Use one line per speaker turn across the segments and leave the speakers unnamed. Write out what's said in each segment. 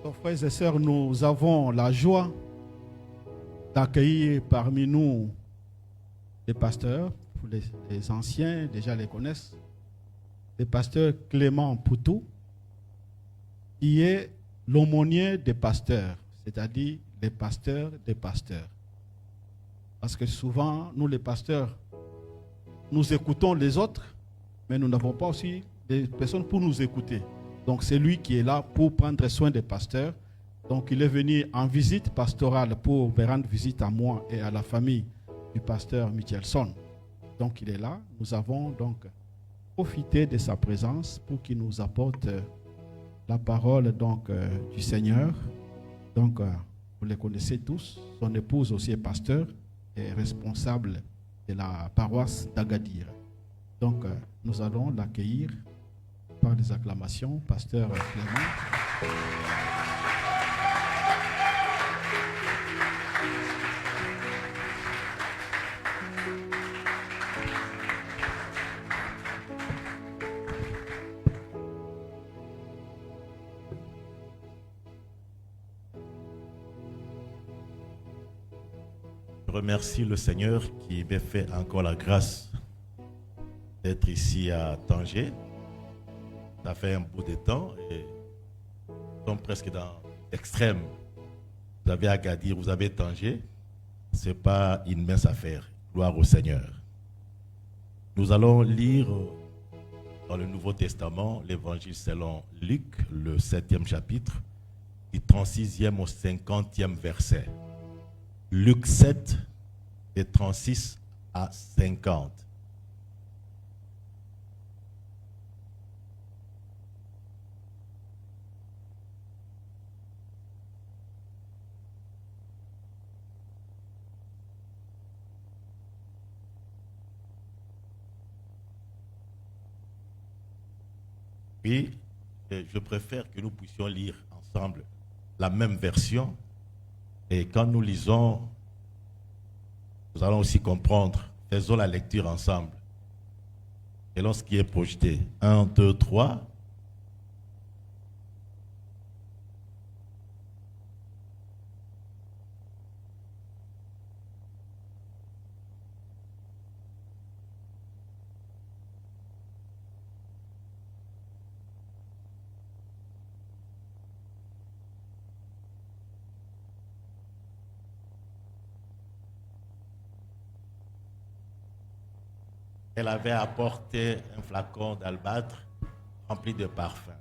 Chers frères et sœurs, nous avons la joie d'accueillir parmi nous les pasteurs, les anciens déjà les connaissent, le pasteur Clément Poutou, qui est l'aumônier des pasteurs, c'est-à-dire les pasteurs des pasteurs. Parce que souvent, nous les pasteurs, nous écoutons les autres, mais nous n'avons pas aussi des personnes pour nous écouter. Donc c'est lui qui est là pour prendre soin des pasteurs. Donc il est venu en visite pastorale pour me rendre visite à moi et à la famille du pasteur Michelson. Donc il est là. Nous avons donc profité de sa présence pour qu'il nous apporte la parole donc, du Seigneur. Donc vous les connaissez tous. Son épouse aussi est pasteur et responsable de la paroisse d'Agadir. Donc nous allons l'accueillir par des acclamations, pasteur Clément.
Je remercie le Seigneur qui m'a fait encore la grâce d'être ici à Tanger. Ça fait un bout de temps et nous sommes presque dans l'extrême. Vous avez Agadir, vous avez Tanger. Ce n'est pas une mince affaire. Gloire au Seigneur. Nous allons lire dans le Nouveau Testament l'évangile selon Luc, le 7e chapitre, du 36e au 50e verset. Luc 7, de 36 à 50. Puis, je préfère que nous puissions lire ensemble la même version. Et quand nous lisons, nous allons aussi comprendre. Faisons la lecture ensemble. Selon ce qui est projeté. 1, 2, 3. Elle avait apporté un flacon d'albâtre rempli de parfum.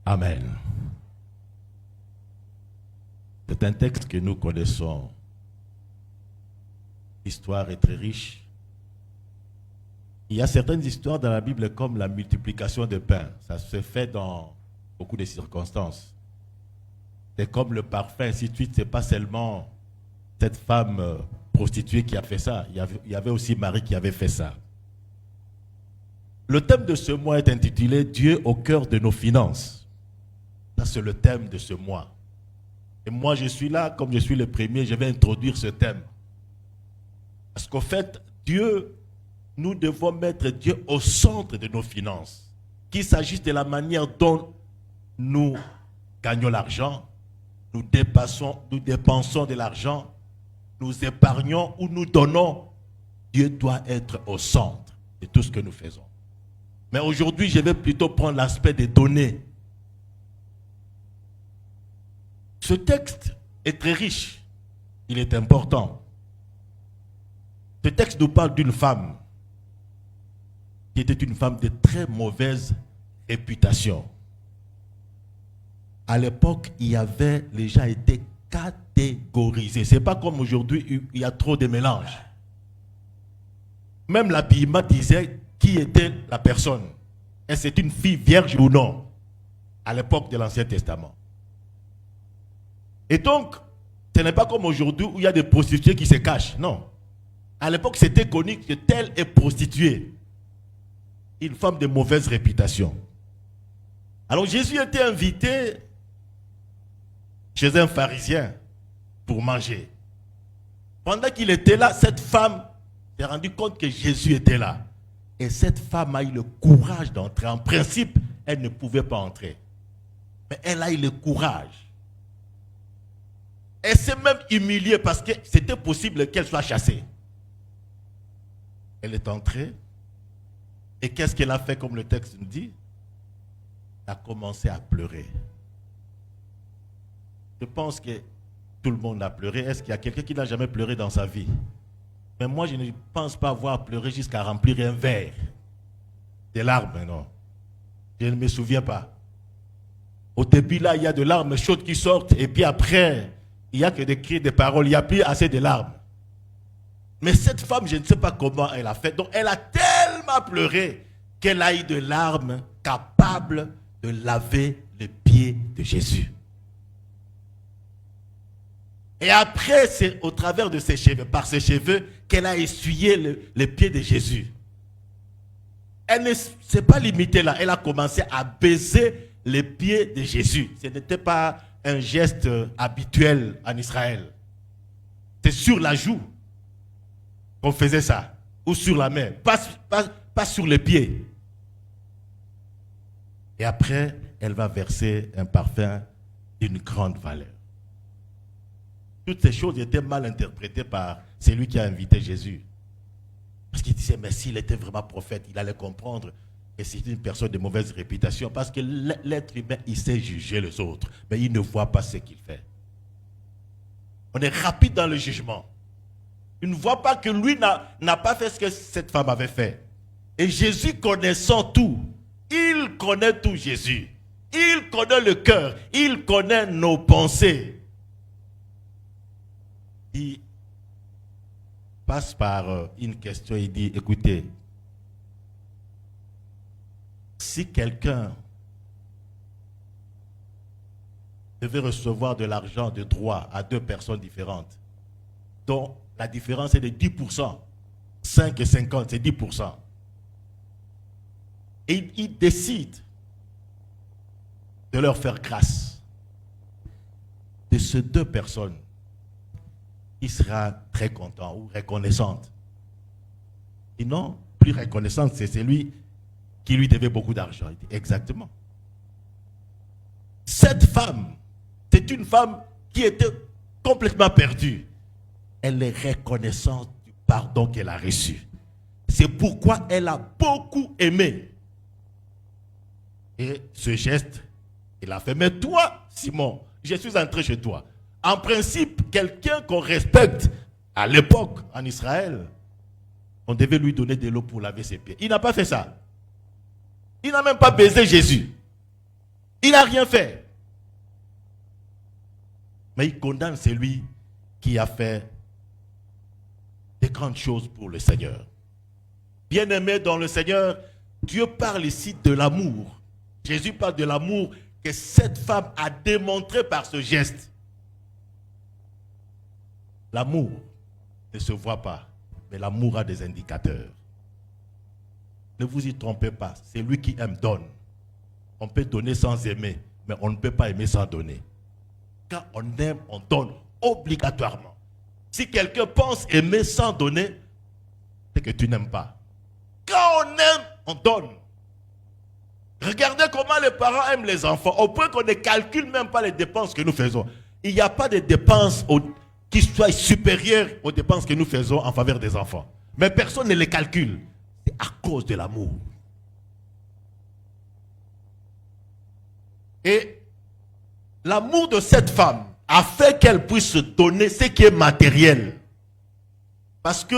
Amen. C'est un texte que nous connaissons. L'histoire est très riche. Il y a certaines histoires dans la Bible comme la multiplication de pain. Ça se fait dans beaucoup de circonstances. C'est comme le parfum, ainsi de suite. Ce n'est pas seulement cette femme prostituée qui a fait ça. Il y avait aussi Marie qui avait fait ça. Le thème de ce mois est intitulé « Dieu au cœur de nos finances ». Ça, c'est le thème de ce mois. Et moi, je suis là, comme je suis le premier, je vais introduire ce thème. Parce qu'au fait, Dieu, nous devons mettre Dieu au centre de nos finances. Qu'il s'agisse de la manière dont nous gagnons l'argent, nous dépensons de l'argent, nous épargnons ou nous donnons, Dieu doit être au centre de tout ce que nous faisons. Mais aujourd'hui, je vais plutôt prendre l'aspect des données. Ce texte est très riche. Il est important. Ce texte nous parle d'une femme qui était une femme de très mauvaise réputation. À l'époque, les gens étaient catégorisés. Ce n'est pas comme aujourd'hui, il y a trop de mélanges. Même l'habillement disait qui était la personne. Est-ce que c'est une fille vierge ou non? À l'époque de l'Ancien Testament. Et donc, ce n'est pas comme aujourd'hui où il y a des prostituées qui se cachent. Non. À l'époque, c'était connu que telle est prostituée. Une femme de mauvaise réputation. Alors Jésus était invité chez un pharisien pour manger. Pendant qu'il était là, cette femme s'est rendue compte que Jésus était là. Et cette femme a eu le courage d'entrer. En principe, elle ne pouvait pas entrer. Mais elle a eu le courage. Elle s'est même humiliée parce que c'était possible qu'elle soit chassée. Elle est entrée. Et qu'est-ce qu'elle a fait comme le texte nous dit? Elle a commencé à pleurer. Je pense que tout le monde a pleuré. Est-ce qu'il y a quelqu'un qui n'a jamais pleuré dans sa vie? Mais moi, je ne pense pas avoir pleuré jusqu'à remplir un verre. Des larmes, non. Je ne me souviens pas. Au début, là, il y a des larmes chaudes qui sortent. Et puis après, il n'y a que des cris, des paroles. Il n'y a plus assez de larmes. Mais cette femme, je ne sais pas comment elle a fait. Donc, elle a tellement pleuré qu'elle a eu de larmes capables de laver les pieds de Jésus. Et après, c'est au travers de ses cheveux, par ses cheveux, qu'elle a essuyé les pieds de Jésus. Elle ne s'est pas limitée là. Elle a commencé à baiser les pieds de Jésus. Ce n'était pas un geste habituel en Israël. C'est sur la joue qu'on faisait ça. Ou sur la main. Pas sur les pieds. Et après, elle va verser un parfum d'une grande valeur. Toutes ces choses étaient mal interprétées par celui qui a invité Jésus. Parce qu'il disait, mais s'il était vraiment prophète, il allait comprendre que c'est une personne de mauvaise réputation. Parce que l'être humain, il sait juger les autres, mais il ne voit pas ce qu'il fait. On est rapide dans le jugement. Il ne voit pas que lui n'a pas fait ce que cette femme avait fait. Et Jésus connaissant tout, il connaît tout Jésus. Il connaît le cœur, il connaît nos pensées. Il passe par une question, il dit, écoutez, si quelqu'un devait recevoir de l'argent de droit à deux personnes différentes, dont la différence est de 10%, 5 et 50, c'est 10%, et il décide de leur faire grâce, de ces deux personnes, il sera très content ou reconnaissante. Sinon, plus reconnaissante, c'est celui qui lui devait beaucoup d'argent. Il dit, exactement. Cette femme, c'est une femme qui était complètement perdue. Elle est reconnaissante du pardon qu'elle a reçu. C'est pourquoi elle a beaucoup aimé. Et ce geste, il a fait. Mais toi, Simon, je suis entré chez toi. En principe, quelqu'un qu'on respecte à l'époque en Israël, on devait lui donner de l'eau pour laver ses pieds. Il n'a pas fait ça. Il n'a même pas baisé Jésus. Il n'a rien fait. Mais il condamne celui qui a fait des grandes choses pour le Seigneur. Bien-aimé dans le Seigneur, Dieu parle ici de l'amour. Jésus parle de l'amour que cette femme a démontré par ce geste. L'amour ne se voit pas, mais l'amour a des indicateurs. Ne vous y trompez pas, c'est lui qui aime donne. On peut donner sans aimer, mais on ne peut pas aimer sans donner. Quand on aime, on donne obligatoirement. Si quelqu'un pense aimer sans donner, c'est que tu n'aimes pas. Quand on aime, on donne. Regardez comment les parents aiment les enfants, au point qu'on ne calcule même pas les dépenses que nous faisons. Il n'y a pas de dépenses qui soient supérieures aux dépenses que nous faisons en faveur des enfants. Mais personne ne les calcule. C'est à cause de l'amour. Et l'amour de cette femme a fait qu'elle puisse se donner ce qui est matériel. Parce que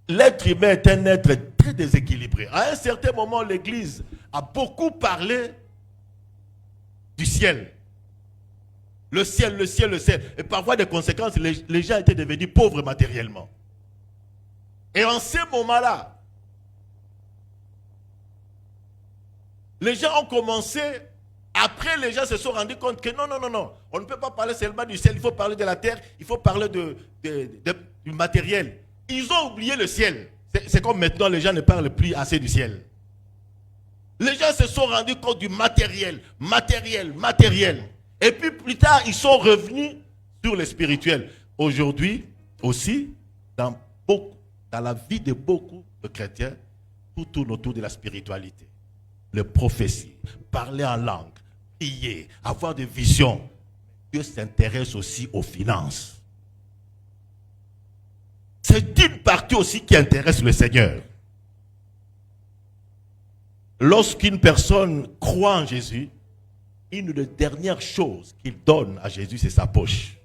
l'être humain est un être très déséquilibré. À un certain moment, l'Église a beaucoup parlé du ciel. Le ciel, le ciel, le ciel. Et par voie de conséquence, les gens étaient devenus pauvres matériellement. Et en ce moment-là, les gens ont commencé, après les gens se sont rendus compte que non, on ne peut pas parler seulement du ciel, il faut parler de la terre, il faut parler du matériel. Ils ont oublié le ciel. C'est comme maintenant les gens ne parlent plus assez du ciel. Les gens se sont rendus compte du matériel. Et puis plus tard, ils sont revenus sur le spirituel. Aujourd'hui aussi, dans la vie de beaucoup de chrétiens, tout tourne autour de la spiritualité. Les prophéties, parler en langue, prier, avoir des visions. Dieu s'intéresse aussi aux finances. C'est une partie aussi qui intéresse le Seigneur. Lorsqu'une personne croit en Jésus, une des dernières choses qu'il donne à Jésus, c'est sa poche.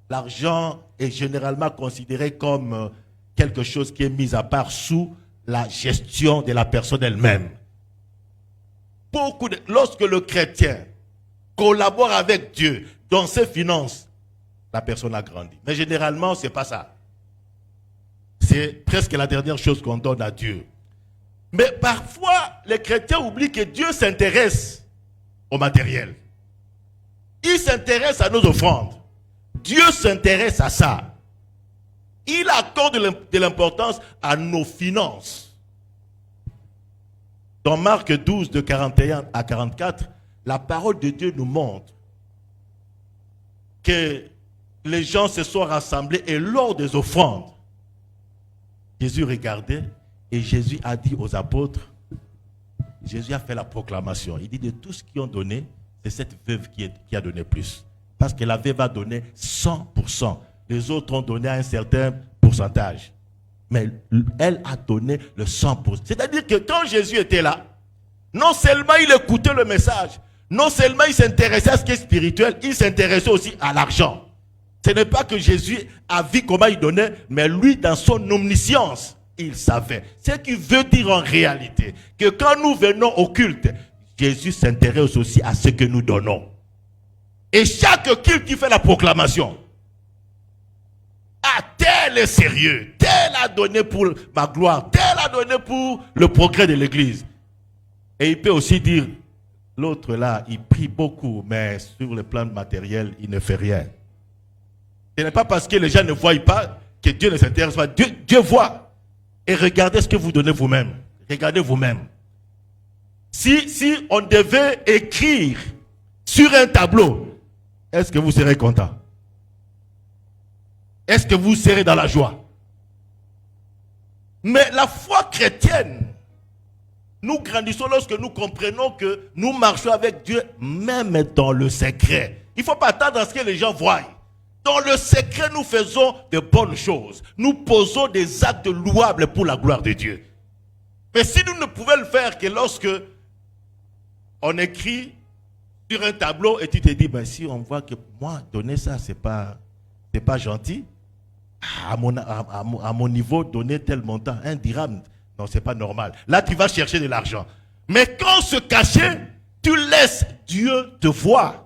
L'argent est généralement considéré comme quelque chose qui est mis à part sous la gestion de la personne elle-même. Lorsque le chrétien collabore avec Dieu dans ses finances, la personne a grandi. Mais généralement, ce n'est pas ça. C'est presque la dernière chose qu'on donne à Dieu. Mais parfois, les chrétiens oublient que Dieu s'intéresse au matériel. Il s'intéresse à nos offrandes. Dieu s'intéresse à ça. Il accorde de l'importance à nos finances. Dans Marc 12, de 41 à 44, la parole de Dieu nous montre que les gens se sont rassemblés et lors des offrandes, Jésus regardait et Jésus a dit aux apôtres, Jésus a fait la proclamation. Il dit de tout ce qu'ils ont donné, c'est cette veuve qui a donné plus. Parce que la veuve a donné 100%. Les autres ont donné un certain pourcentage. Mais elle a donné le 100%. C'est-à-dire que quand Jésus était là, non seulement il écoutait le message, non seulement il s'intéressait à ce qui est spirituel, il s'intéressait aussi à l'argent. Ce n'est pas que Jésus a vu comment il donnait, mais lui, dans son omniscience, il savait. Ce qui veut dire en réalité que quand nous venons au culte, Jésus s'intéresse aussi à ce que nous donnons. Et chaque culte qui fait la proclamation, tel est sérieux, tel a donné pour ma gloire, tel a donné pour le progrès de l'église. Et il peut aussi dire, l'autre là, il prie beaucoup, mais sur le plan matériel, il ne fait rien. Ce n'est pas parce que les gens ne voient pas que Dieu ne s'intéresse pas. Dieu voit. Et regardez ce que vous donnez vous-même. Regardez vous-même. Si on devait écrire sur un tableau, est-ce que vous serez content? Est-ce que vous serez dans la joie? Mais la foi chrétienne, nous grandissons lorsque nous comprenons que nous marchons avec Dieu même dans le secret. Il ne faut pas attendre à ce que les gens voient. Dans le secret, nous faisons de bonnes choses. Nous posons des actes louables pour la gloire de Dieu. Mais si nous ne pouvons le faire que lorsque on écrit sur un tableau et tu te dis, ben, si on voit que moi, donner ça, c'est pas gentil. À mon niveau, donner tel montant, 1 dirham, non, c'est pas normal. Là, tu vas chercher de l'argent. Mais quand se cacher, Tu laisses Dieu te voir.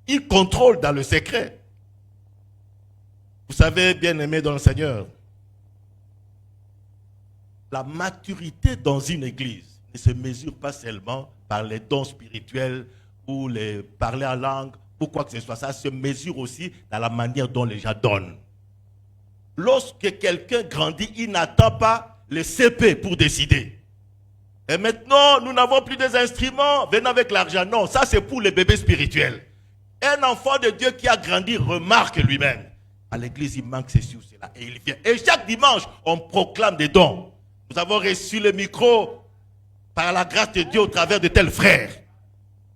Il contrôle dans le secret. Vous savez, bien-aimés dans le Seigneur, la maturité dans une église ne se mesure pas seulement par les dons spirituels ou les parler en langue ou quoi que ce soit. Ça se mesure aussi dans la manière dont les gens donnent. Lorsque quelqu'un grandit, il n'attend pas le CP pour décider. Et maintenant, nous n'avons plus des instruments, venez avec l'argent. Non, ça c'est pour les bébés spirituels. Un enfant de Dieu qui a grandi remarque lui-même. À l'église, il manque ceci ou cela. Et il vient. Et chaque dimanche, on proclame des dons. Nous avons reçu le micro par la grâce de Dieu au travers de tels frères.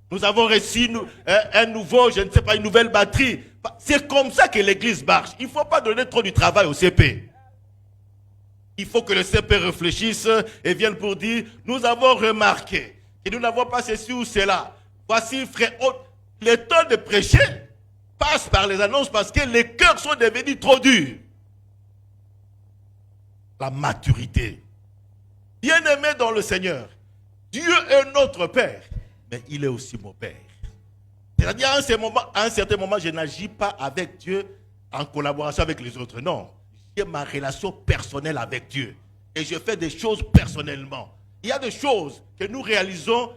Nous avons reçu un nouveau, je ne sais pas, une nouvelle batterie. C'est comme ça que l'église marche. Il ne faut pas donner trop du travail au CP. Il faut que le CP réfléchisse et vienne pour dire, nous avons remarqué que nous n'avons pas ceci ou cela. Voici, frère, le temps de prêcher passe par les annonces parce que les cœurs sont devenus trop durs. La maturité. Bien-aimé dans le Seigneur, Dieu est notre Père, mais il est aussi mon Père. C'est-à-dire, à un certain moment, je n'agis pas avec Dieu en collaboration avec les autres. Non, j'ai ma relation personnelle avec Dieu. Et je fais des choses personnellement. Il y a des choses que nous réalisons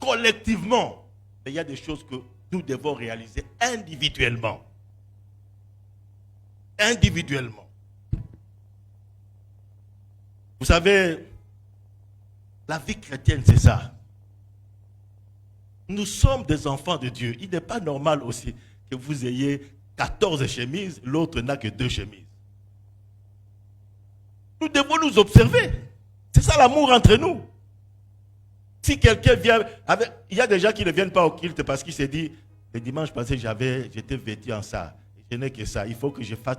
collectivement, mais il y a des choses que nous devons réaliser individuellement. Individuellement. Vous savez, la vie chrétienne, c'est ça. Nous sommes des enfants de Dieu. Il n'est pas normal aussi que vous ayez 14 chemises, l'autre n'a que 2 chemises. Nous devons nous observer. C'est ça l'amour entre nous. Si quelqu'un vient avec... Il y a des gens qui ne viennent pas au culte parce qu'ils se disent, le dimanche passé, j'étais vêtu en ça. Je n'ai que ça. Il faut que je fasse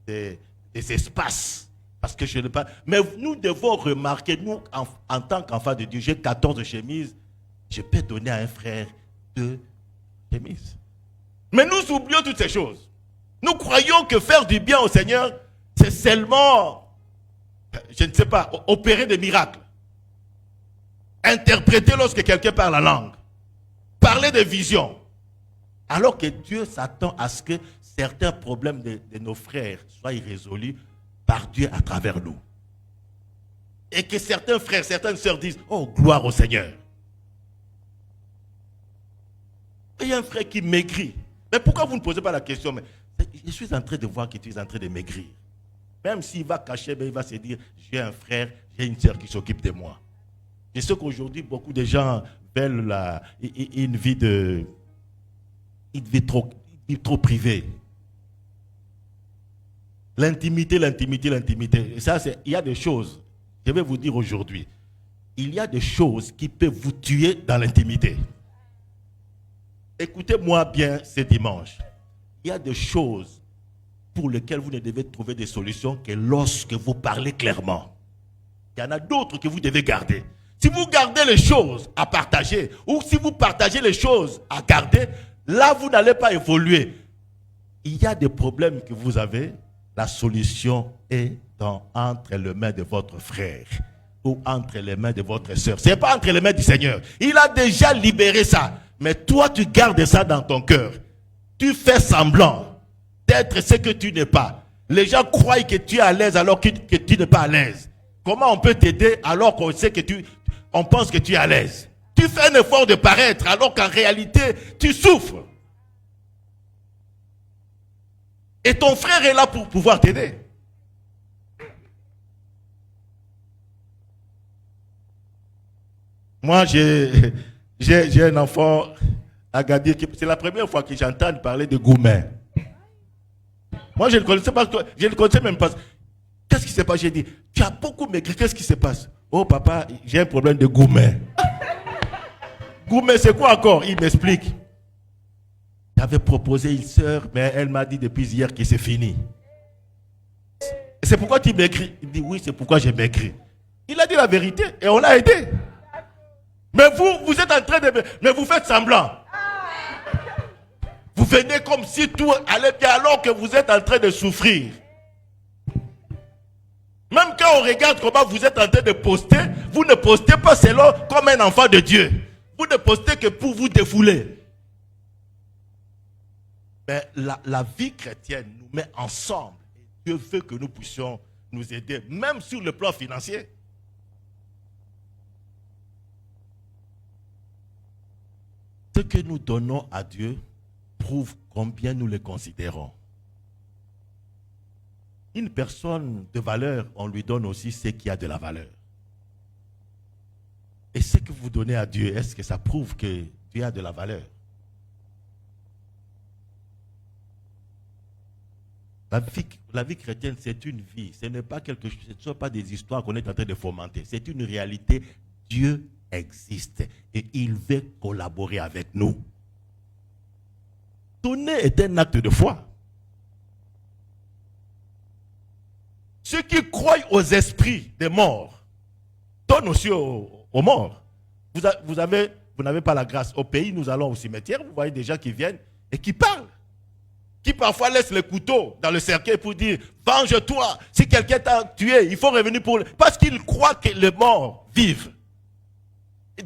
des espaces. Parce que je n'ai pas... Mais nous devons remarquer, nous, en tant qu'enfants de Dieu, j'ai 14 chemises. Je peux donner à un frère 2 chemises. Mais nous oublions toutes ces choses. Nous croyons que faire du bien au Seigneur, c'est seulement, je ne sais pas, opérer des miracles. Interpréter lorsque quelqu'un parle la langue. Parler de visions. Alors que Dieu s'attend à ce que certains problèmes de nos frères soient résolus par Dieu à travers nous. Et que certains frères, certaines sœurs disent, oh, gloire au Seigneur. Il y a un frère qui maigrit. Mais pourquoi vous ne posez pas la question? Mais je suis en train de voir que tu es en train de maigrir. Même s'il va cacher, il va se dire, j'ai un frère, j'ai une sœur qui s'occupe de moi. Je sais qu'aujourd'hui, beaucoup de gens veulent une vie trop privée. L'intimité. Et ça, il y a des choses, je vais vous dire aujourd'hui, il y a des choses qui peuvent vous tuer dans l'intimité. Écoutez-moi bien ce dimanche. Il y a des choses pour lesquelles vous ne devez trouver des solutions que lorsque vous parlez clairement. Il y en a d'autres que vous devez garder. Si vous gardez les choses à partager, ou si vous partagez les choses à garder, là vous n'allez pas évoluer. Il y a des problèmes que vous avez, la solution est entre les mains de votre frère ou entre les mains de votre soeur. Ce n'est pas entre les mains du Seigneur. Il a déjà libéré ça. Mais toi, tu gardes ça dans ton cœur. Tu fais semblant d'être ce que tu n'es pas. Les gens croient que tu es à l'aise alors que tu n'es pas à l'aise. Comment on peut t'aider alors qu'on sait que on pense que tu es à l'aise? Tu fais un effort de paraître alors qu'en réalité, tu souffres. Et ton frère est là pour pouvoir t'aider. Moi, j'ai un enfant à Gadir. C'est la première fois que j'entends parler de Goumen. Moi, je ne connaissais pas. Je ne connaissais même pas. Qu'est-ce qui se passe? J'ai dit, tu as beaucoup maigri. Qu'est-ce qui se passe? Oh, papa, j'ai un problème de Goumen. Goumen, c'est quoi encore? Il m'explique. J'avais proposé une sœur, mais elle m'a dit depuis hier que c'est fini. C'est pourquoi tu maigris? Il dit, oui, c'est pourquoi j'ai maigri. Il a dit la vérité et on l'a aidé. Mais vous êtes en train de... Mais vous faites semblant. Vous venez comme si tout allait bien alors que vous êtes en train de souffrir. Même quand on regarde comment vous êtes en train de poster, vous ne postez pas selon comme un enfant de Dieu. Vous ne postez que pour vous défouler. Mais la vie chrétienne nous met ensemble. Dieu veut que nous puissions nous aider, même sur le plan financier. Ce que nous donnons à Dieu prouve combien nous le considérons. Une personne de valeur, on lui donne aussi ce qui a de la valeur. Et ce que vous donnez à Dieu, est-ce que ça prouve que Dieu a de la valeur? La vie chrétienne, c'est une vie. Ce n'est pas quelque chose, ce ne sont pas des histoires qu'on est en train de fomenter. C'est une réalité. Dieu existe et il veut collaborer avec nous. Donner est un acte de foi. Ceux qui croient aux esprits des morts donnent aussi aux morts. Vous n'avez pas la grâce. Au pays, nous allons au cimetière, vous voyez des gens qui viennent et qui parlent. Qui parfois laissent le couteau dans le cercueil pour dire « Venge-toi, si quelqu'un t'a tué, il faut revenir pour... » Parce qu'ils croient que les morts vivent.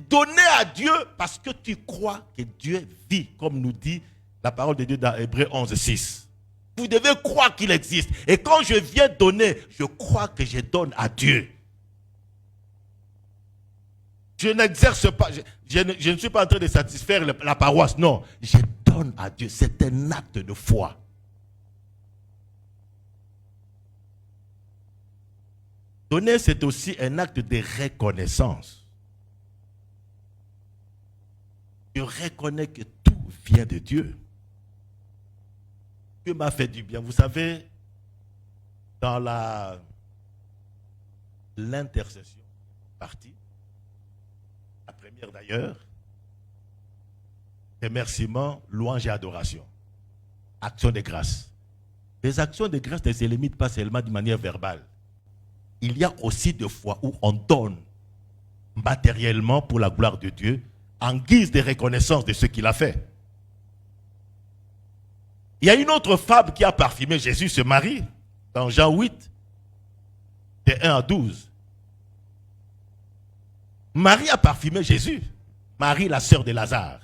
Donner à Dieu parce que tu crois que Dieu vit, comme nous dit la parole de Dieu dans Hébreux 11, 6. Vous devez croire qu'il existe. Et quand je viens donner, je crois que je donne à Dieu. Je n'exerce pas, je ne suis pas en train de satisfaire la paroisse, non. Je donne à Dieu, c'est un acte de foi. Donner, c'est aussi un acte de reconnaissance. Je reconnais que tout vient de Dieu. Dieu m'a fait du bien. Vous savez, dans l'intercession partie, la première d'ailleurs, remerciement, louange et adoration. Action de grâce. Les actions de grâce ne se limitent pas seulement de manière verbale. Il y a aussi des fois où on donne matériellement pour la gloire de Dieu en guise de reconnaissance de ce qu'il a fait. Il y a une autre femme qui a parfumé Jésus se marie dans Jean 8, de 1 à 12. Marie a parfumé Jésus. Marie, la sœur de Lazare.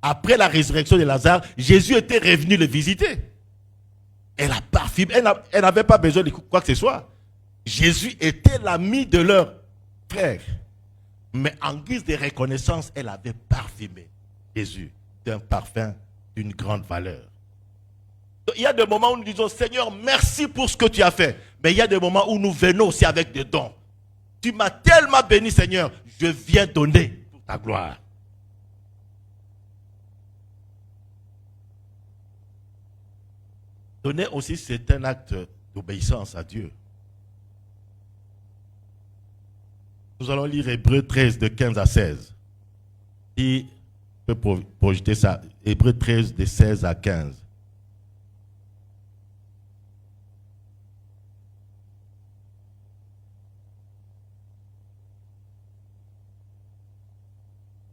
Après la résurrection de Lazare, Jésus était revenu le visiter. Elle a parfumé. Elle n'avait pas besoin de quoi que ce soit. Jésus était l'ami de leur frère. Mais en guise de reconnaissance, elle avait parfumé Jésus d'un parfum d'une grande valeur. Il y a des moments où nous disons, Seigneur, merci pour ce que tu as fait. Mais il y a des moments où nous venons aussi avec des dons. Tu m'as tellement béni, Seigneur, je viens donner pour ta gloire. Donner aussi, c'est un acte d'obéissance à Dieu. Nous allons lire Hébreux 13 de 15 à 16. Qui peut projeter ça? Hébreux 13 de 16 à 15.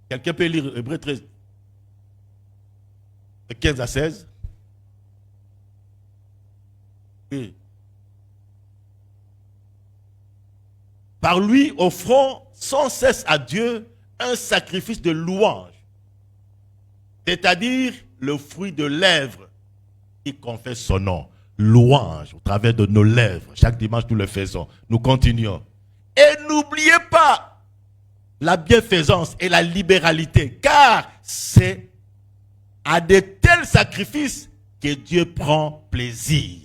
Quelqu'un peut lire Hébreux 13 de 15 à 16? Oui. Par lui, offrons sans cesse à Dieu un sacrifice de louange, c'est-à-dire le fruit de lèvres qui confesse son nom. Louange au travers de nos lèvres. Chaque dimanche, nous le faisons. Nous continuons. Et n'oubliez pas la bienfaisance et la libéralité, car c'est à de tels sacrifices que Dieu prend plaisir.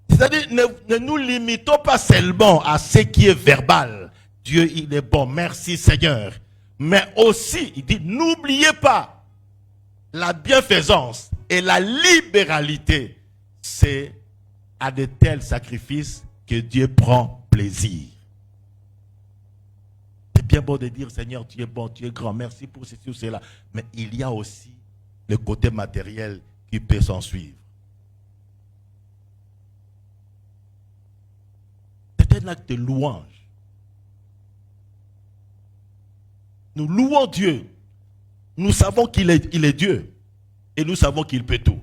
C'est-à-dire, ne nous limitons pas seulement à ce qui est verbal. Dieu, il est bon, merci Seigneur. Mais aussi, il dit, n'oubliez pas la bienfaisance et la libéralité. C'est à de tels sacrifices que Dieu prend plaisir. C'est bien beau de dire, Seigneur, tu es bon, tu es grand, merci pour ceci ou cela. Mais il y a aussi le côté matériel qui peut s'en suivre. C'est un acte de louange. Nous louons Dieu. Nous savons qu'il est Dieu. Et nous savons qu'il peut tout.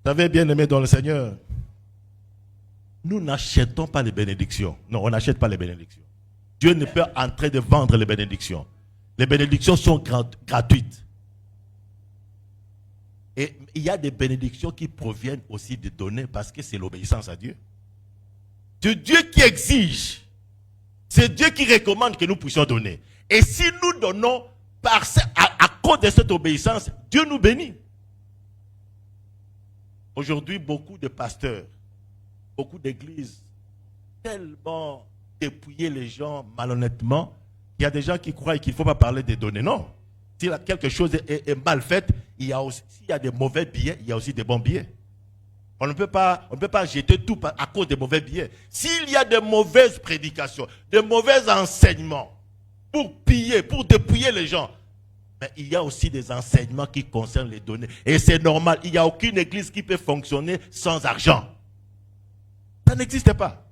Vous savez, bien-aimés dans le Seigneur, nous n'achetons pas les bénédictions. Non, on n'achète pas les bénédictions. Dieu n'est pas en train de vendre les bénédictions. Les bénédictions sont gratuites. Et il y a des bénédictions qui proviennent aussi de donner parce que c'est l'obéissance à Dieu. C'est Dieu qui exige. C'est Dieu qui recommande que nous puissions donner. Et si nous donnons à cause de cette obéissance, Dieu nous bénit. Aujourd'hui, beaucoup de pasteurs, beaucoup d'églises, tellement dépouiller les gens malhonnêtement, il y a des gens qui croient qu'il ne faut pas parler des données. Non. Si quelque chose est mal fait, s'il y a des mauvais billets, il y a aussi des bons billets. On ne peut pas jeter tout à cause des mauvais billets. S'il y a de mauvaises prédications, de mauvais enseignements pour piller, pour dépouiller les gens, mais il y a aussi des enseignements qui concernent les données. Et c'est normal, il n'y a aucune église qui peut fonctionner sans argent. Ça n'existe pas.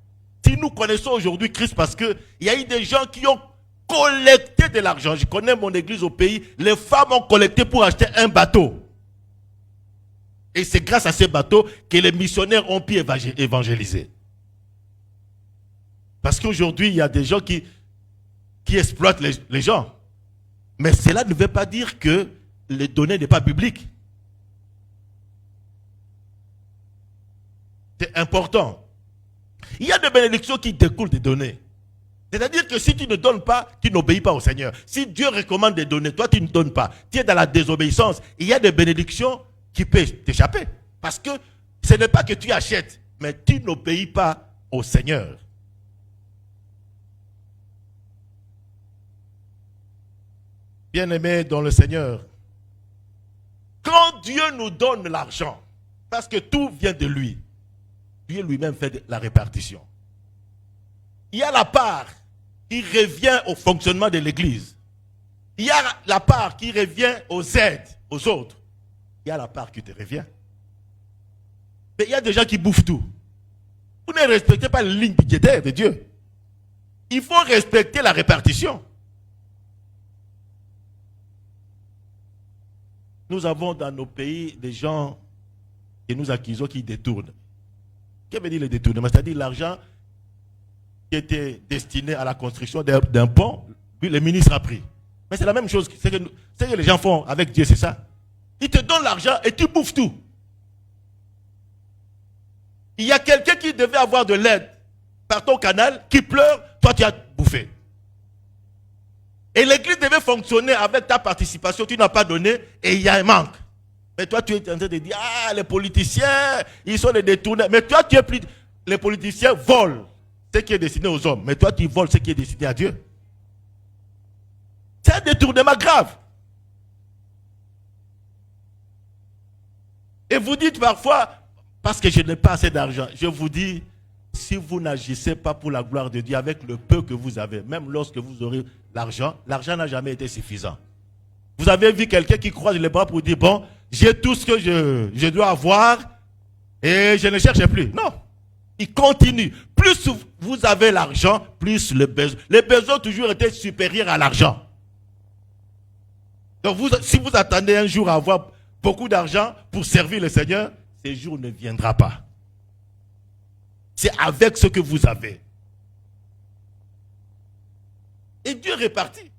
Si nous connaissons aujourd'hui Christ parce qu'il y a eu des gens qui ont collecté de l'argent. Je connais mon église au pays, les femmes ont collecté pour acheter un bateau. Et c'est grâce à ces bateaux que les missionnaires ont pu évangéliser. Parce qu'aujourd'hui, il y a des gens qui exploitent les gens. Mais cela ne veut pas dire que les données n'est pas biblique. C'est important. Il y a des bénédictions qui découlent des données. C'est-à-dire que si tu ne donnes pas, tu n'obéis pas au Seigneur. Si Dieu recommande des données, toi tu ne donnes pas. Tu es dans la désobéissance. Il y a des bénédictions qui peuvent t'échapper. Parce que ce n'est pas que tu achètes, mais tu n'obéis pas au Seigneur. Bien-aimés dans le Seigneur, quand Dieu nous donne l'argent, parce que tout vient de lui, Dieu lui-même fait la répartition. Il y a la part qui revient au fonctionnement de l'église. Il y a la part qui revient aux aides, aux autres. Il y a la part qui te revient. Mais il y a des gens qui bouffent tout. Vous ne respectez pas les lignes budgétaires de Dieu. Il faut respecter la répartition. Nous avons dans nos pays des gens que nous accusons qui détournent. Qu'est-ce que veut dire le détournement? C'est-à-dire l'argent qui était destiné à la construction d'un pont, puis le ministre a pris. Mais c'est la même chose. C'est que les gens font avec Dieu, c'est ça. Ils te donnent l'argent et tu bouffes tout. Il y a quelqu'un qui devait avoir de l'aide par ton canal, qui pleure, toi tu as bouffé. Et l'église devait fonctionner avec ta participation, tu n'as pas donné et il y a un manque. Mais toi tu es en train de dire, ah les politiciens, ils sont des détournés. Mais toi tu es plus... Les politiciens volent ce qui est destiné aux hommes, mais toi tu voles ce qui est destiné à Dieu. C'est un détournement grave. Et vous dites parfois, parce que je n'ai pas assez d'argent, je vous dis, si vous n'agissez pas pour la gloire de Dieu avec le peu que vous avez, même lorsque vous aurez l'argent n'a jamais été suffisant. Vous avez vu quelqu'un qui croise les bras pour dire, bon, j'ai tout ce que je dois avoir et je ne cherche plus. Non, il continue. Plus vous avez l'argent, plus les besoins ont toujours été supérieurs à l'argent. Donc si vous attendez un jour à avoir beaucoup d'argent pour servir le Seigneur, ce jour ne viendra pas. C'est avec ce que vous avez. Et Dieu répartit.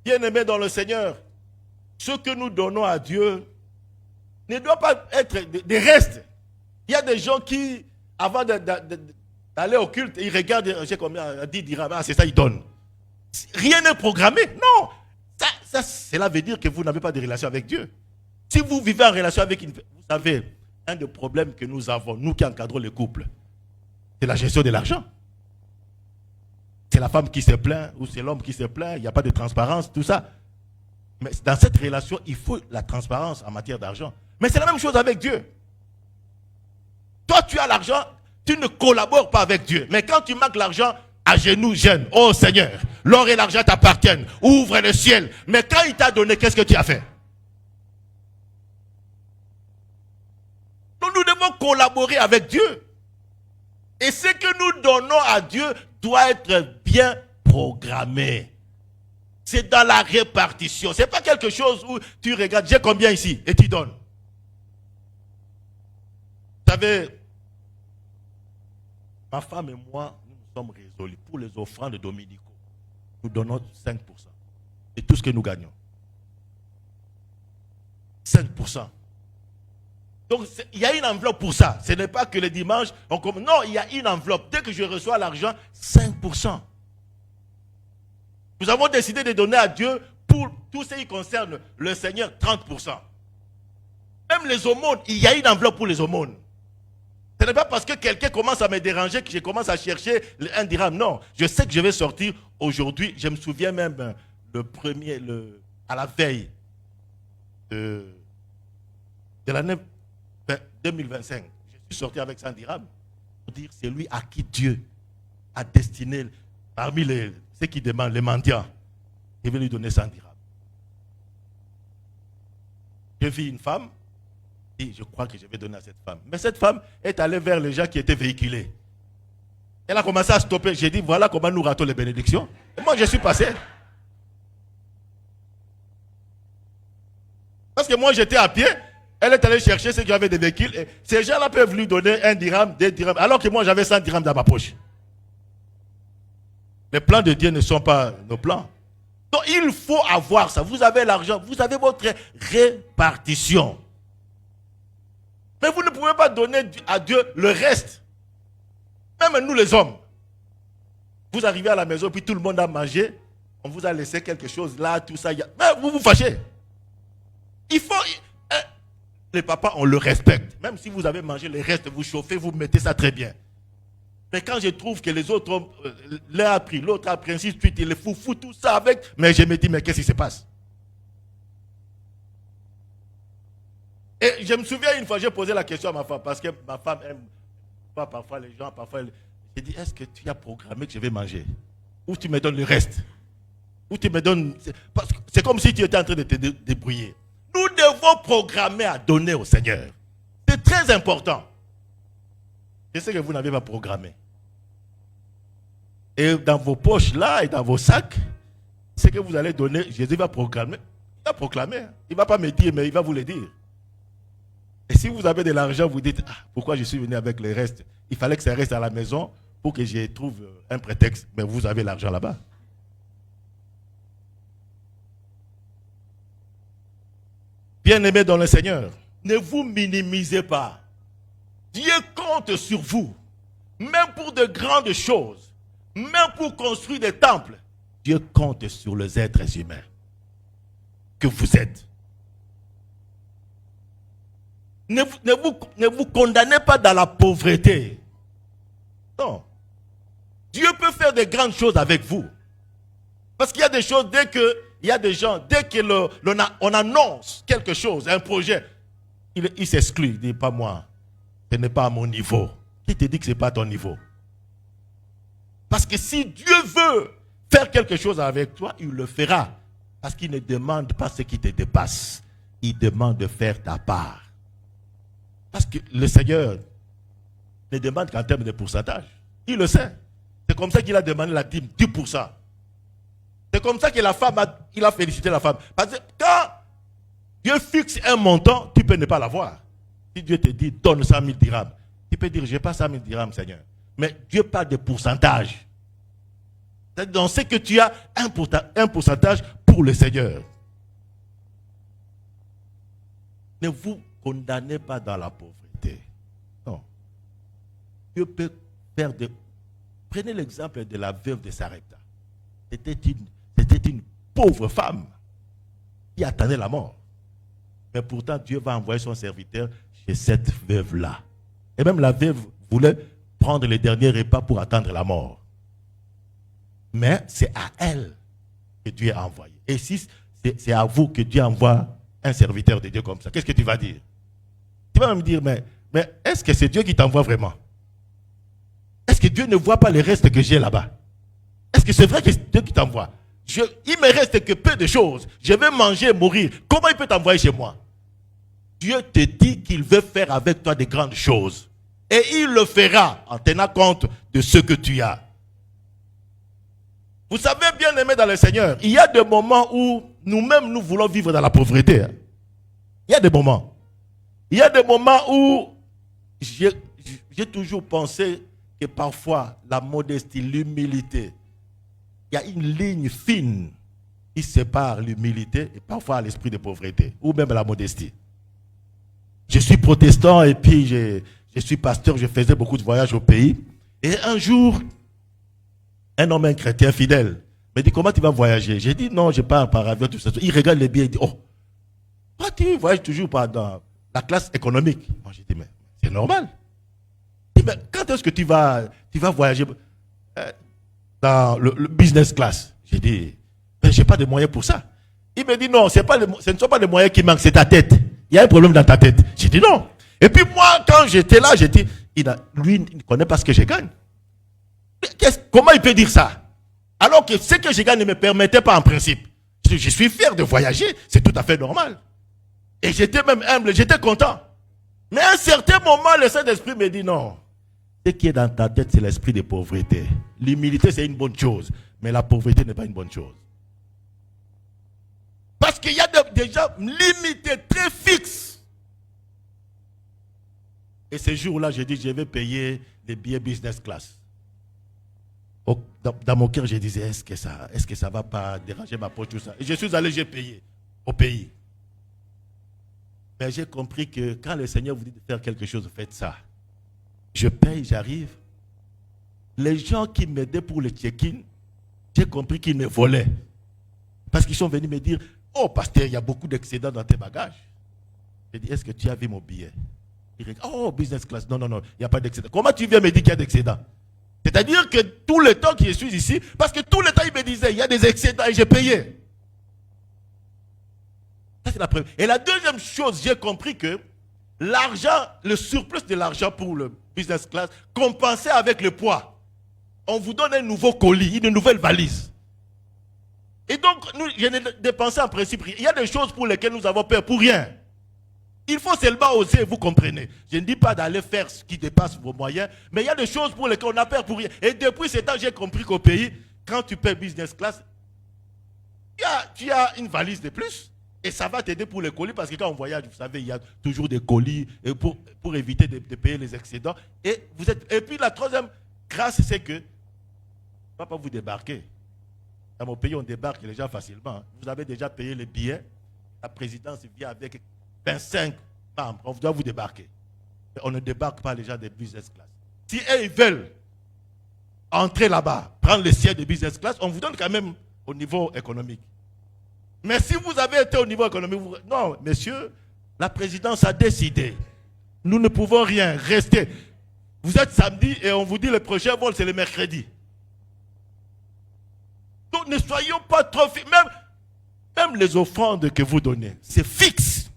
Bien-aimés dans le Seigneur, ce que nous donnons à Dieu ne doit pas être des restes. Il y a des gens qui, avant d'aller au culte, ils regardent, je sais combien, 10 dirhams, ah, c'est ça, ils donnent. Rien n'est programmé. Non. Cela veut dire que vous n'avez pas de relation avec Dieu. Si vous vivez en relation avec vous savez, un des problèmes que nous avons, nous qui encadrons les couples, c'est la gestion de l'argent. C'est la femme qui se plaint ou c'est l'homme qui se plaint, il n'y a pas de transparence, tout ça. Mais dans cette relation, il faut la transparence en matière d'argent. Mais c'est la même chose avec Dieu. Toi, tu as l'argent, tu ne collabores pas avec Dieu. Mais quand tu manques l'argent, à genoux, gêne. Oh Seigneur, l'or et l'argent t'appartiennent. Ouvre le ciel. Mais quand il t'a donné, qu'est-ce que tu as fait? Nous devons collaborer avec Dieu. Et ce que nous donnons à Dieu doit être bien programmé. C'est dans la répartition. Ce n'est pas quelque chose où tu regardes, j'ai combien ici, et tu donnes. Vous savez, ma femme et moi, nous sommes résolus. Pour les offrandes dominicaux, nous donnons 5% de tout ce que nous gagnons. 5%. Donc, il y a une enveloppe pour ça. Ce n'est pas que le dimanche, non, il y a une enveloppe. Dès que je reçois l'argent, 5%. Nous avons décidé de donner à Dieu, pour tout ce qui concerne le Seigneur, 30%. Même les aumônes, il y a une enveloppe pour les aumônes. Ce n'est pas parce que quelqu'un commence à me déranger que je commence à chercher un dirham. Non, je sais que je vais sortir aujourd'hui. Je me souviens même à la veille de l'année 2025. Je suis sorti avec 100 dirhams pour dire c'est lui à qui Dieu a destiné, parmi ceux qui demandent, les mendiants, il veut lui donner 100 dirhams. J'ai vu une femme, et je crois que je vais donner à cette femme. Mais cette femme est allée vers les gens qui étaient véhiculés. Elle a commencé à stopper. J'ai dit, voilà comment nous ratons les bénédictions. Et moi, je suis passé. Parce que moi, j'étais à pied. Elle est allée chercher ceux qui avaient des véhicules. Et ces gens-là peuvent lui donner 1 dirham, 2 dirhams. Alors que moi, j'avais 100 dirhams dans ma poche. Les plans de Dieu ne sont pas nos plans. Donc, il faut avoir ça. Vous avez l'argent. Vous avez votre répartition. Mais vous ne pouvez pas donner à Dieu le reste. Même nous les hommes. Vous arrivez à la maison, puis tout le monde a mangé. On vous a laissé quelque chose là, tout ça. Mais vous vous fâchez. Il faut... Les papas, on le respecte. Même si vous avez mangé le reste, vous chauffez, vous mettez ça très bien. Mais quand je trouve que les autres, l'un a pris, l'autre a pris, ainsi de suite, il les fout tout ça avec. Mais je me dis, mais qu'est-ce qui se passe? Et je me souviens une fois, j'ai posé la question à ma femme, parce que ma femme aime pas parfois les gens, parfois... J'ai dit, est-ce que tu as programmé que je vais manger? Ou tu me donnes le reste? Ou tu me donnes... C'est comme si tu étais en train de te débrouiller. Nous devons programmer à donner au Seigneur. C'est très important. Je sais que vous n'avez pas programmé. Et dans vos poches là et dans vos sacs, ce que vous allez donner, Jésus va proclamer. Il va proclamer. Il ne va pas me dire, mais il va vous le dire. Et si vous avez de l'argent, vous dites, pourquoi je suis venu avec le reste? Il fallait que ça reste à la maison pour que je trouve un prétexte. Mais vous avez l'argent là-bas. Bien-aimés dans le Seigneur, ne vous minimisez pas. Dieu compte sur vous, même pour de grandes choses, même pour construire des temples. Dieu compte sur les êtres humains que vous êtes. Ne vous condamnez pas dans la pauvreté. Non. Dieu peut faire de grandes choses avec vous. Parce qu'il y a des choses, il y a des gens, dès qu'on annonce quelque chose, un projet, il s'exclut, il dit pas moi, ce n'est pas à mon niveau. Qui te dit que ce n'est pas à ton niveau? Parce que si Dieu veut faire quelque chose avec toi, il le fera. Parce qu'il ne demande pas ce qui te dépasse. Il demande de faire ta part. Parce que le Seigneur ne demande qu'en termes de pourcentage. Il le sait. C'est comme ça qu'il a demandé la dîme, 10%. C'est comme ça que la femme, il a félicité la femme. Parce que quand Dieu fixe un montant, tu peux ne pas l'avoir. Si Dieu te dit, donne 100 000 dirhams, tu peux dire, je n'ai pas 100 000 dirhams, Seigneur. Mais Dieu parle de pourcentage. Donc c'est que tu as un pourcentage pour le Seigneur. Ne vous condamnez pas dans la pauvreté. Non. Dieu peut faire de... Prenez l'exemple de la veuve de Sarepta. C'était une pauvre femme qui attendait la mort. Mais pourtant, Dieu va envoyer son serviteur chez cette veuve-là. Et même la veuve voulait prendre le dernier repas pour attendre la mort. Mais c'est à elle que Dieu a envoyé. Et si c'est à vous que Dieu envoie un serviteur de Dieu comme ça, qu'est-ce que tu vas dire? Tu vas me dire, mais est-ce que c'est Dieu qui t'envoie vraiment? Est-ce que Dieu ne voit pas le reste que j'ai là-bas? Est-ce que c'est vrai que c'est Dieu qui t'envoie? Il me reste que peu de choses. Je vais manger et mourir. Comment il peut t'envoyer chez moi? Dieu te dit qu'il veut faire avec toi de grandes choses. Et il le fera en tenant compte de ce que tu as. Vous savez, bien aimé dans le Seigneur, il y a des moments où nous-mêmes nous voulons vivre dans la pauvreté. Il y a des moments. Il y a des moments où j'ai toujours pensé que que parfois la modestie, l'humilité, il y a une ligne fine qui sépare l'humilité et parfois l'esprit de pauvreté, ou même la modestie. Je suis protestant et puis je suis pasteur, je faisais beaucoup de voyages au pays. Et un jour, un homme, un chrétien fidèle, me dit, comment tu vas voyager? J'ai dit, non, je pars par avion, tout ça. Il regarde les billets, il dit, oh, toi tu voyages toujours dans la classe économique. Moi j'ai dit, mais c'est normal. Il dit, mais quand est-ce que tu vas voyager dans le business class? J'ai dit, mais je n'ai pas de moyens pour ça. Il me dit, non, ce ne sont pas les moyens qui manquent, c'est ta tête. Il y a un problème dans ta tête. J'ai dit, non. Et puis moi, quand j'étais là, j'ai dit, lui, il ne connaît pas ce que je gagne. Comment il peut dire ça? Alors que ce que je gagne ne me permettait pas en principe. Je suis fier de voyager, c'est tout à fait normal. Et j'étais même humble, j'étais content. Mais à un certain moment, le Saint-Esprit me dit, non. Ce qui est dans ta tête, c'est l'esprit de pauvreté. L'humilité, c'est une bonne chose. Mais la pauvreté n'est pas une bonne chose. Parce qu'il y a des gens limités, très fixes. Et ce jour-là, j'ai dit, je vais payer les billets business class. Dans mon cœur, je disais, est-ce que ça ne va pas déranger ma poche, tout ça? Et je suis allé, j'ai payé au pays. Mais j'ai compris que quand le Seigneur vous dit de faire quelque chose, faites ça. Je paye, j'arrive. Les gens qui m'aidaient pour le check-in, j'ai compris qu'ils me volaient. Parce qu'ils sont venus me dire, oh pasteur, il y a beaucoup d'excédents dans tes bagages. J'ai dit, est-ce que tu as vu mon billet? Il dit, oh business class, non, il n'y a pas d'excédent. Comment tu viens me dire qu'il y a d'excédents? C'est-à-dire que tout le temps que je suis ici, parce que tout le temps il me disait, il y a des excédents et j'ai payé. Ça c'est la première. Et la deuxième chose, j'ai compris que l'argent, le surplus de l'argent pour le business class, compensé avec le poids. On vous donne un nouveau colis, une nouvelle valise. Et donc, je n'ai dépensé en principe rien. Il y a des choses pour lesquelles nous avons peur pour rien. Il faut seulement oser, vous comprenez. Je ne dis pas d'aller faire ce qui dépasse vos moyens, mais il y a des choses pour lesquelles on a peur pour rien. Et depuis ce temps, j'ai compris qu'au pays, quand tu paies business class, tu as une valise de plus. Et ça va t'aider pour les colis, parce que quand on voyage, vous savez, il y a toujours des colis pour éviter de payer les excédents. Et puis la troisième grâce, c'est que, on ne va pas vous débarquer. Dans mon pays, on débarque les gens facilement. Vous avez déjà payé les billets. La présidence vient avec 25 membres. On doit vous débarquer. Mais on ne débarque pas les gens des business class. Si eux, ils veulent entrer là-bas, prendre le siège de business class, on vous donne quand même au niveau économique. Mais si vous avez été au niveau économique, non, messieurs, la présidence a décidé. Nous ne pouvons rien rester. Vous êtes samedi et on vous dit le prochain vol, c'est le mercredi. Donc ne soyons pas trop fixes. Même les offrandes que vous donnez, c'est fixe.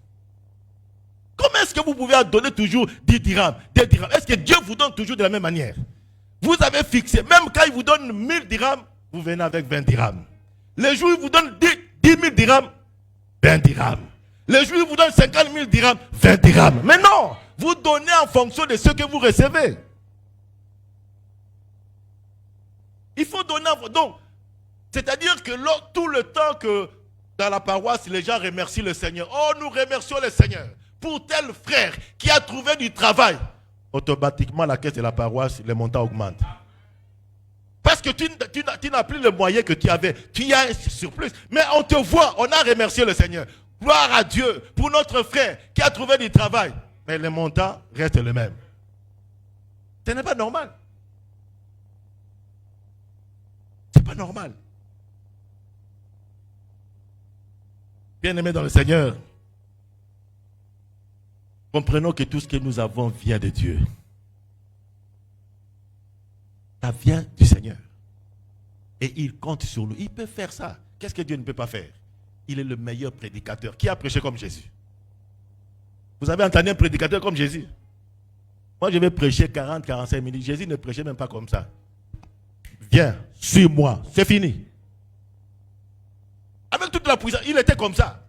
Comment est-ce que vous pouvez donner toujours 10 dirhams, 10 dirhams? Est-ce que Dieu vous donne toujours de la même manière? Vous avez fixé, même quand il vous donne 1000 dirhams, vous venez avec 20 dirhams. Les jours où il vous donne 10 000 dirhams, 20 dirhams. Les jours où il vous donne 50 000 dirhams, 20 dirhams. Mais non, vous donnez en fonction de ce que vous recevez. Il faut donner en fonction. Donc, c'est-à-dire que tout le temps que dans la paroisse, les gens remercient le Seigneur. Oh, nous remercions le Seigneur pour tel frère qui a trouvé du travail. Automatiquement, la caisse de la paroisse, les montants augmentent. Parce que tu n'as plus le moyen que tu avais. Tu as un surplus. Mais on te voit, on a remercié le Seigneur. Gloire à Dieu pour notre frère qui a trouvé du travail. Mais les montants restent les mêmes. Ce n'est pas normal. Ce n'est pas normal. Bien-aimés dans le Seigneur, comprenons que tout ce que nous avons vient de Dieu. Ça vient du Seigneur. Et il compte sur lui. Il peut faire ça. Qu'est-ce que Dieu ne peut pas faire? Il est le meilleur prédicateur. Qui a prêché comme Jésus? Vous avez entendu un prédicateur comme Jésus? Moi, je vais prêcher 40-45 minutes. Jésus ne prêchait même pas comme ça. Viens, suis-moi. C'est fini. Avec toute la puissance, il était comme ça.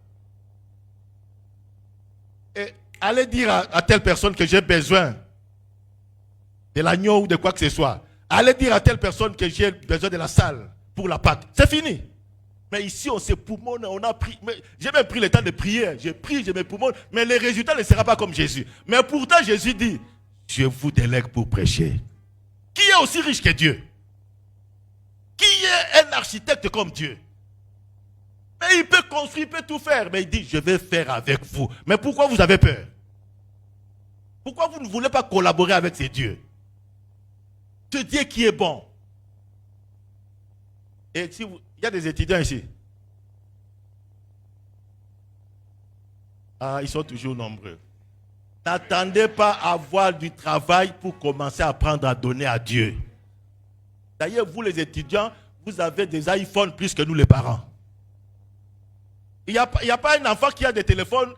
Et allez dire à telle personne que j'ai besoin de l'agneau ou de quoi que ce soit. Allez dire à telle personne que j'ai besoin de la salle pour la Pâque. C'est fini. Mais ici, on s'est poumonne, on a pris. J'ai même pris le temps de prier. J'ai pris, je me poumonne. Mais le résultat ne sera pas comme Jésus. Mais pourtant, Jésus dit, je vous délègue pour prêcher. Qui est aussi riche que Dieu? Qui est un architecte comme Dieu? Mais il peut construire, il peut tout faire. Mais il dit, je vais faire avec vous. Mais pourquoi vous avez peur? Pourquoi vous ne voulez pas collaborer avec ces dieux? Ce Dieu qui est bon. Et si vous, il y a des étudiants ici. Ah, ils sont toujours nombreux. N'attendez pas à avoir du travail pour commencer à apprendre à donner à Dieu. D'ailleurs, vous les étudiants, vous avez des iPhones plus que nous les parents. Il n'y a pas un enfant qui a des téléphones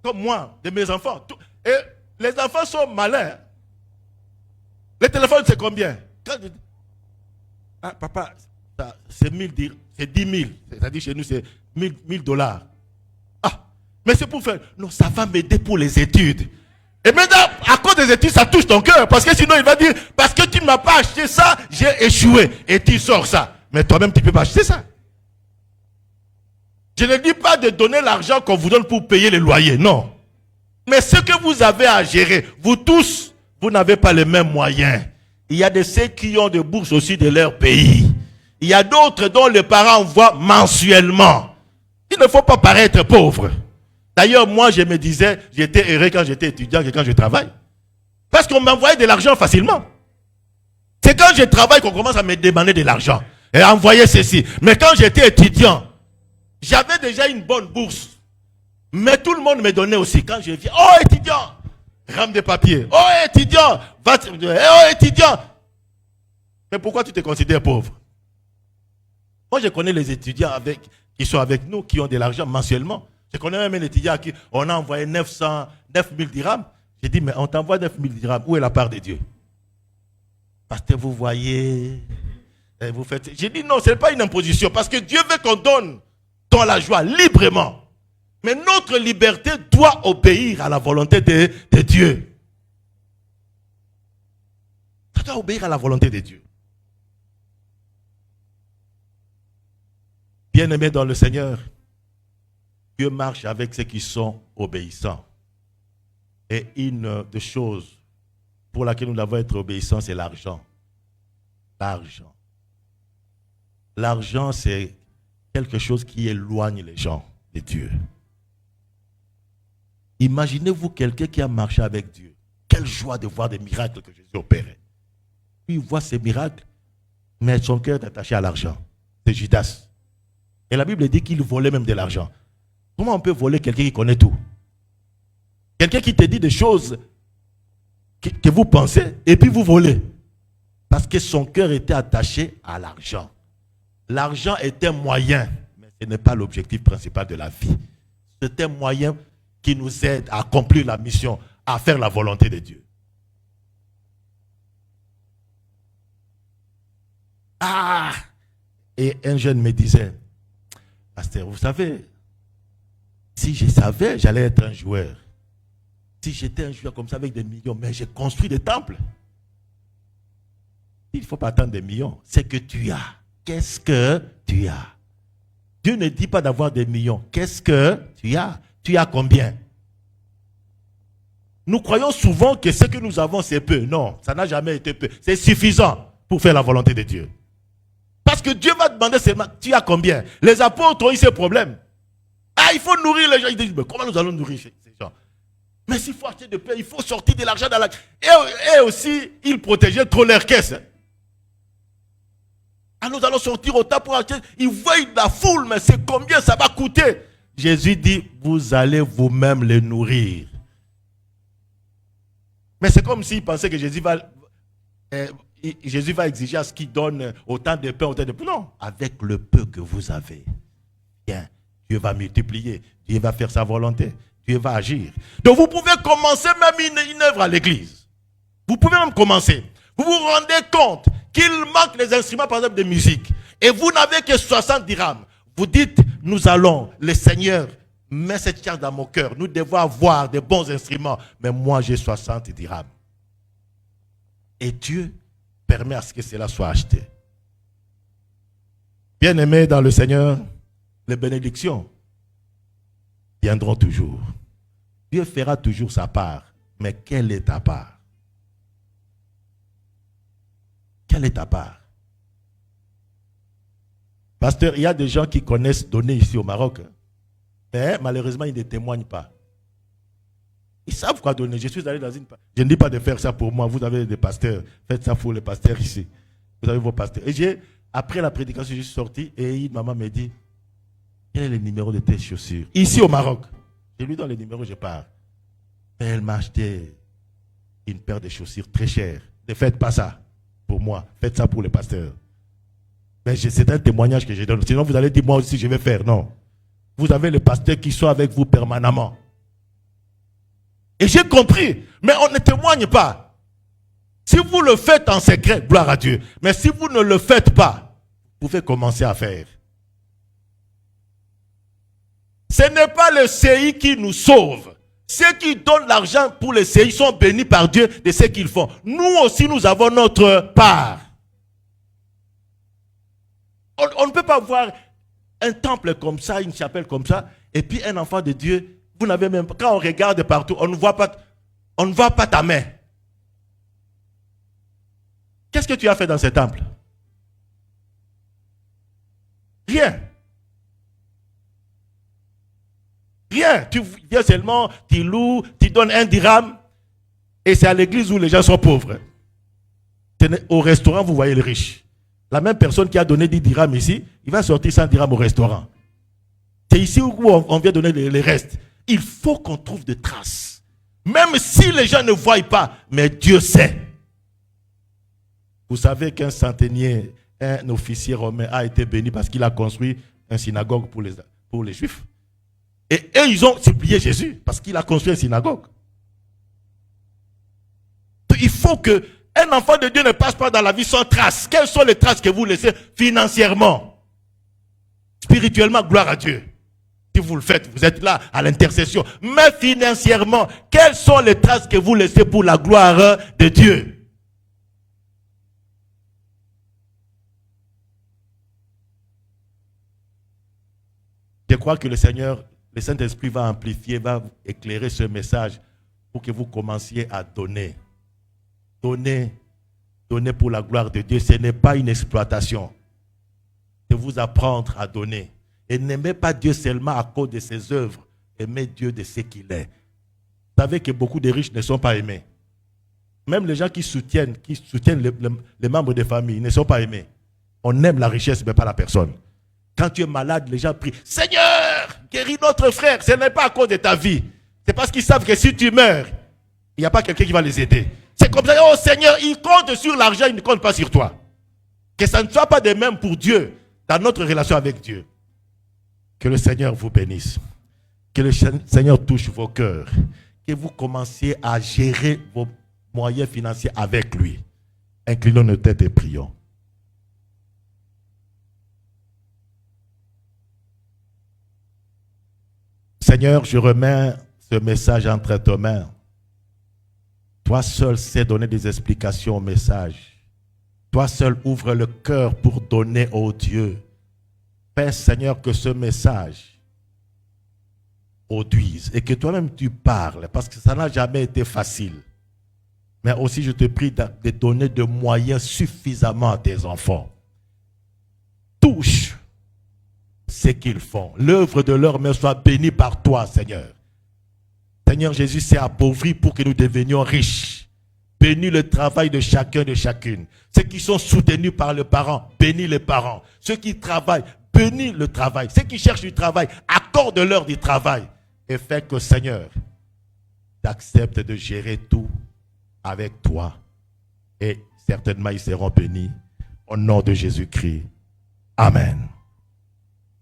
comme moi, de mes enfants. Et les enfants sont malins. Les téléphones, c'est combien? Ah, papa, c'est 10 000. C'est-à-dire chez nous, c'est 1000 dollars. Ah, mais c'est pour faire. Non, ça va m'aider pour les études. Et maintenant, à cause des études, ça touche ton cœur. Parce que sinon, il va dire, parce que tu ne m'as pas acheté ça, j'ai échoué. Et tu sors ça. Mais toi-même, tu ne peux pas acheter ça. Je ne dis pas de donner l'argent qu'on vous donne pour payer les loyers, non. Mais ce que vous avez à gérer, vous tous, vous n'avez pas les mêmes moyens. Il y a de ceux qui ont des bourses aussi de leur pays. Il y a d'autres dont les parents envoient mensuellement. Il ne faut pas paraître pauvre. D'ailleurs, moi, je me disais, j'étais heureux quand j'étais étudiant que quand je travaille. Parce qu'on m'envoyait de l'argent facilement. C'est quand je travaille qu'on commence à me demander de l'argent. Et envoyer ceci. Mais quand j'étais étudiant, j'avais déjà une bonne bourse. Mais tout le monde me donnait aussi. Quand je viens, oh étudiant, rame des papiers. Oh étudiant, oh étudiant. Mais pourquoi tu te considères pauvre? Moi, je connais les étudiants qui sont avec nous, qui ont de l'argent mensuellement. Je connais même un étudiant à qui on a envoyé 9 000 dirhams. J'ai dit, mais on t'envoie 9 000 dirhams. Où est la part de Dieu? Parce que vous voyez, vous faites. J'ai dit, non, ce n'est pas une imposition. Parce que Dieu veut qu'on donne dans la joie, librement. Mais notre liberté doit obéir à la volonté de Dieu. Ça doit obéir à la volonté de Dieu. Bien-aimés dans le Seigneur, Dieu marche avec ceux qui sont obéissants. Et une des choses pour laquelle nous devons être obéissants, c'est l'argent. L'argent. L'argent, c'est quelque chose qui éloigne les gens de Dieu. Imaginez-vous quelqu'un qui a marché avec Dieu. Quelle joie de voir des miracles que Jésus opérait. Puis il voit ces miracles, mais son cœur est attaché à l'argent. C'est Judas. Et la Bible dit qu'il volait même de l'argent. Comment on peut voler quelqu'un qui connaît tout? Quelqu'un qui te dit des choses que vous pensez et puis vous volez. Parce que son cœur était attaché à l'argent. L'argent est un moyen, mais ce n'est pas l'objectif principal de la vie. C'est un moyen qui nous aide à accomplir la mission, à faire la volonté de Dieu. Ah! Et un jeune me disait, pasteur, vous savez, si je savais, j'allais être un joueur. Si j'étais un joueur comme ça avec des millions, mais j'ai construit des temples. Il ne faut pas attendre des millions. C'est que tu as. Qu'est-ce que tu as? Dieu ne dit pas d'avoir des millions. Qu'est-ce que tu as? Tu as combien? Nous croyons souvent que ce que nous avons, c'est peu. Non, ça n'a jamais été peu. C'est suffisant pour faire la volonté de Dieu. Parce que Dieu va demander seulement, tu as combien? Les apôtres ont eu ces problèmes. Ah, il faut nourrir les gens. Ils disent, mais comment nous allons nourrir ces gens? Mais s'il faut acheter de pain, il faut sortir de l'argent dans la... Et aussi, ils protégeaient trop leur caisse. Ah, nous allons sortir au temps pour acheter. Ils voient la foule, mais c'est combien ça va coûter? Jésus dit, vous allez vous-même les nourrir. Mais c'est comme s'ils pensaient que Jésus va exiger à ce qu'il donne autant de pain, autant de pain. Non, avec le peu que vous avez, bien, Dieu va multiplier. Dieu va faire sa volonté. Dieu va agir. Donc vous pouvez commencer même une œuvre à l'église. Vous pouvez même commencer. Vous vous rendez compte qu'il manque les instruments, par exemple, de musique. Et vous n'avez que 60 dirhams. Vous dites, nous allons, le Seigneur met cette charge dans mon cœur. Nous devons avoir des bons instruments. Mais moi, j'ai 60 dirhams. Et Dieu permet à ce que cela soit acheté. Bien-aimés dans le Seigneur, les bénédictions viendront toujours. Dieu fera toujours sa part. Mais quelle est ta part? Quelle est ta part? Pasteur, il y a des gens qui connaissent donner ici au Maroc, mais malheureusement, ils ne témoignent pas. Ils savent quoi donner. Je suis allé dans une... Je ne dis pas de faire ça pour moi. Vous avez des pasteurs. Faites ça pour les pasteurs ici. Vous avez vos pasteurs. Et après la prédication, je suis sorti et une maman me dit, quel est le numéro de tes chaussures? Ici au Maroc. Je lui donne le numéro, je pars. Et elle m'a acheté une paire de chaussures très chères. Ne faites pas ça pour moi. Faites ça pour les pasteurs. Mais c'est un témoignage que je donne. Sinon, vous allez dire, moi aussi, je vais faire. Non. Vous avez les pasteurs qui sont avec vous permanemment. Et j'ai compris. Mais on ne témoigne pas. Si vous le faites en secret, gloire à Dieu. Mais si vous ne le faites pas, vous pouvez commencer à faire. Ce n'est pas le CI qui nous sauve. Ceux qui donnent l'argent pour le CI sont bénis par Dieu de ce qu'ils font. Nous aussi, nous avons notre part. On ne peut pas voir un temple comme ça, une chapelle comme ça, et puis un enfant de Dieu, vous n'avez même pas, quand on regarde partout, on ne voit pas ta main. Qu'est-ce que tu as fait dans ce temple? Rien. Rien. Tu viens seulement, tu loues, tu donnes 1 dirham, et c'est à l'église où les gens sont pauvres. Au restaurant, vous voyez les riches. La même personne qui a donné 10 dirhams ici, il va sortir 100 dirhams au restaurant. C'est ici où on vient donner les restes. Il faut qu'on trouve des traces. Même si les gens ne voient pas, mais Dieu sait. Vous savez qu'un centenier, un officier romain a été béni parce qu'il a construit une synagogue pour les Juifs. Et eux, ils ont supplié Jésus parce qu'il a construit une synagogue. Il faut que un enfant de Dieu ne passe pas dans la vie sans traces. Quelles sont les traces que vous laissez financièrement? Spirituellement, gloire à Dieu. Si vous le faites, vous êtes là à l'intercession. Mais financièrement, quelles sont les traces que vous laissez pour la gloire de Dieu? Je crois que le Seigneur, le Saint-Esprit va amplifier, va éclairer ce message pour que vous commenciez à donner. Donner pour la gloire de Dieu, ce n'est pas une exploitation. C'est vous apprendre à donner. Et n'aimez pas Dieu seulement à cause de ses œuvres. Aimez Dieu de ce qu'il est. Vous savez que beaucoup de riches ne sont pas aimés. Même les gens qui soutiennent les membres de famille ne sont pas aimés. On aime la richesse, mais pas la personne. Quand tu es malade, les gens prient, Seigneur, guéris notre frère. Ce n'est pas à cause de ta vie. C'est parce qu'ils savent que si tu meurs, il n'y a pas quelqu'un qui va les aider. C'est comme ça, oh Seigneur, il compte sur l'argent, il ne compte pas sur toi. Que ça ne soit pas de même pour Dieu, dans notre relation avec Dieu. Que le Seigneur vous bénisse. Que le Seigneur touche vos cœurs. Que vous commenciez à gérer vos moyens financiers avec lui. Inclinons nos têtes et prions. Seigneur, je remets ce message entre tes mains. Toi seul sais donner des explications au message. Toi seul ouvre le cœur pour donner au Dieu. Père Seigneur, que ce message produise et que toi-même tu parles, parce que ça n'a jamais été facile. Mais aussi je te prie de donner de moyens suffisamment à tes enfants. Touche ce qu'ils font. L'œuvre de leurs mains soit bénie par toi, Seigneur. Seigneur Jésus s'est appauvri pour que nous devenions riches. Bénis le travail de chacun, de chacune. Ceux qui sont soutenus par les parents, bénis les parents. Ceux qui travaillent, bénis le travail. Ceux qui cherchent du travail, accorde-leur du travail. Et fais que, Seigneur, tu acceptes de gérer tout avec toi. Et certainement, ils seront bénis. Au nom de Jésus-Christ. Amen.